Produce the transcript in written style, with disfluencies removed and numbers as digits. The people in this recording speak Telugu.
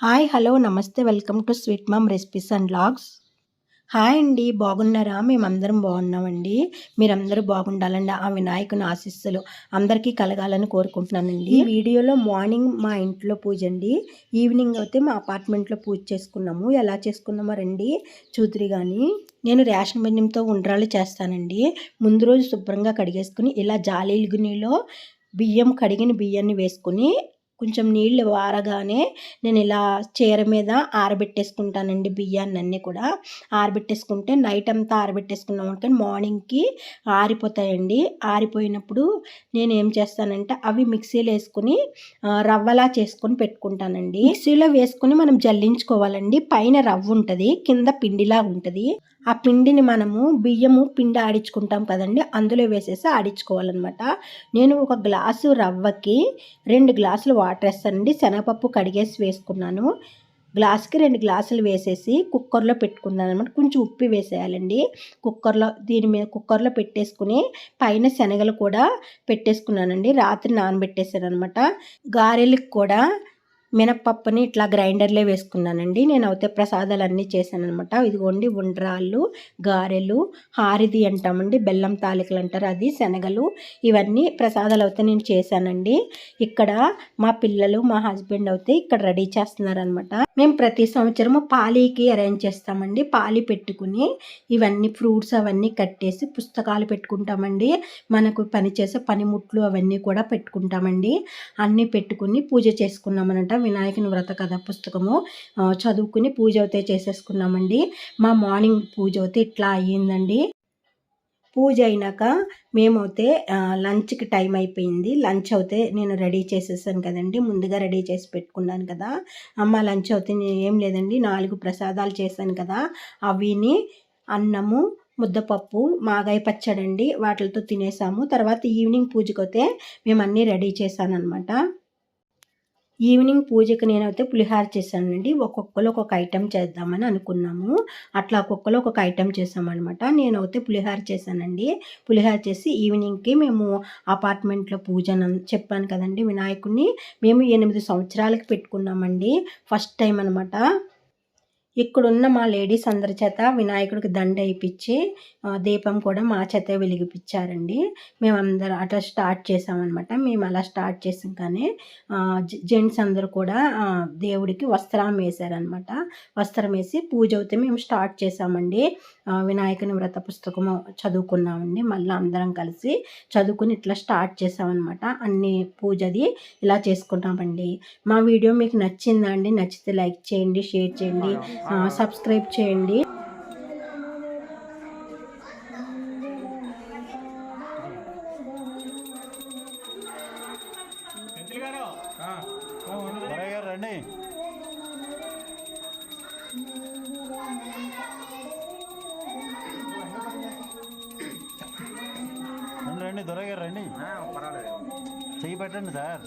హాయ్ హలో నమస్తే welcome to sweet ma'am recipes and vlogs. Hi అండి, బాగున్నారా? మేమందరం బాగున్నామండి. మీరందరూ బాగుండాలండి. ఆ వినాయకుని ఆశీస్సులు అందరికీ కలగాలని కోరుకుంటున్నానండి. ఈ వీడియోలో మార్నింగ్ మా ఇంట్లో పూజ అండి, ఈవినింగ్ అయితే మా అపార్ట్మెంట్లో పూజ చేసుకున్నాము. ఎలా చేసుకున్నామో రండి చూదురి. కానీ నేను రేషన్ బియ్యంతో ఉండ్రాలు చేస్తానండి. ముందు రోజు శుభ్రంగా కడిగేసుకుని ఇలా జాలీగునిలో కడిగిన బియ్యాన్ని వేసుకుని కొంచెం నీళ్ళు వారగానే నేను ఇలా చీర మీద ఆరబెట్టేసుకుంటానండి. బియ్యాన్ని అన్నీ కూడా ఆరబెట్టేసుకుంటే నైట్ అంతా ఆరబెట్టేసుకున్నాం అనుకోని మార్నింగ్కి ఆరిపోతాయండి. ఆరిపోయినప్పుడు నేను ఏం చేస్తానంటే అవి మిక్సీలో వేసుకుని రవ్వలా చేసుకొని పెట్టుకుంటానండి. మిక్సీలో వేసుకుని మనం జల్లించుకోవాలండి. పైన రవ్వ ఉంటుంది, కింద పిండిలా ఉంటుంది. ఆ పిండిని మనము పిండి ఆడించుకుంటాం కదండి, అందులో వేసేసి ఆడించుకోవాలన్నమాట. నేను ఒక గ్లాసు రవ్వకి 2 గ్లాసులు వాటర్ వేస్తానండి. శనగపప్పు కడిగేసి వేసుకున్నాను. గ్లాస్కి 2 గ్లాసులు వేసేసి కుక్కర్లో పెట్టుకున్నాను అనమాట. కొంచెం ఉప్పు వేసేయాలండి. కుక్కర్లో పెట్టేసుకుని పైన శనగలు కూడా పెట్టేసుకున్నానండి. రాత్రి నానబెట్టేసాను అనమాట. గారెలకు కూడా మినప్పప్పుని ఇట్లా గ్రైండర్లో వేసుకున్నానండి. నేను అయితే ప్రసాదాలు అన్నీ చేశాను అనమాట. ఇదిగోండి ఉండ్రాళ్ళు, గారెలు, హారిది అంటామండి, బెల్లం తాలికలు అంటారు, అది శనగలు, ఇవన్నీ ప్రసాదాలు అయితే నేను చేశానండి. ఇక్కడ మా పిల్లలు మా హస్బెండ్ అయితే ఇక్కడ రెడీ చేస్తున్నారనమాట. మేము ప్రతి సంవత్సరము పాలీకి అరేంజ్ చేస్తామండి. పాలి పెట్టుకుని ఇవన్నీ ఫ్రూట్స్ అవన్నీ కట్టేసి పుస్తకాలు పెట్టుకుంటామండి. మనకు పనిచేసే పనిముట్లు అవన్నీ కూడా పెట్టుకుంటామండి. అన్నీ పెట్టుకుని పూజ చేసుకున్నామనట. వినాయకుని వ్రత కథ పుస్తకము చదువుకుని పూజ అయితే చేసేసుకున్నామండి. మా మార్నింగ్ పూజ అయితే ఇట్లా అయ్యిందండి. పూజ అయినాక మేమైతే లంచ్కి టైం అయిపోయింది. లంచ్ అయితే నేను రెడీ చేసేసాను కదండి, ముందుగా రెడీ చేసి పెట్టుకున్నాను కదా. అమ్మ లంచ్ అయితే ఏం లేదండి, 4 ప్రసాదాలు చేశాను కదా, అవిని అన్నము, ముద్దపప్పు, మాగాయ పచ్చడండి, వాటితో తినేసాము. తర్వాత ఈవినింగ్ పూజకి అయితే మేము అన్నీ రెడీ చేశాను అనమాట. ఈవినింగ్ పూజకి నేనైతే పులిహార చేశానండి. ఒక్కొక్కరు ఒక్కొక్క ఐటెం చేద్దామని అనుకున్నాము. అట్లా ఒక్కొక్కరు ఒక్కొక్క ఐటెం చేసామన్నమాట. నేనైతే పులిహార చేశానండి. పులిహార చేసి ఈవినింగ్కి మేము అపార్ట్మెంట్లో పూజ చెప్పాను కదండి, వినాయకుడిని మేము 8 సంవత్సరాలకి పెట్టుకున్నామండి. ఫస్ట్ టైం అనమాట. ఇక్కడున్న మా లేడీస్ అందరి చేత వినాయకుడికి దండ వేయించి దీపం కూడా మా చేత వెలిగిపించారండి. మేమందరం అట్లా స్టార్ట్ చేసామన్నమాట. మేము అలా స్టార్ట్ చేసాం. కానీ జెంట్స్ అందరూ కూడా దేవుడికి వస్త్రం వేసారనమాట. వస్త్రం వేసి పూజ అయితే మేము స్టార్ట్ చేసామండి. వినాయకుని వ్రత పుస్తకము చదువుకున్నామండి. మళ్ళీ అందరం కలిసి చదువుకుని ఇట్లా స్టార్ట్ చేసామన్నమాట. అన్ని పూజది ఇలా చేసుకుంటామండి. మా వీడియో మీకు నచ్చిందా అండి? నచ్చితే లైక్ చేయండి, షేర్ చేయండి, సబ్స్క్రైబ్ చేయండి. రండి రండి దొరగారు రండి, చెయ్యి పెట్టండి సార్.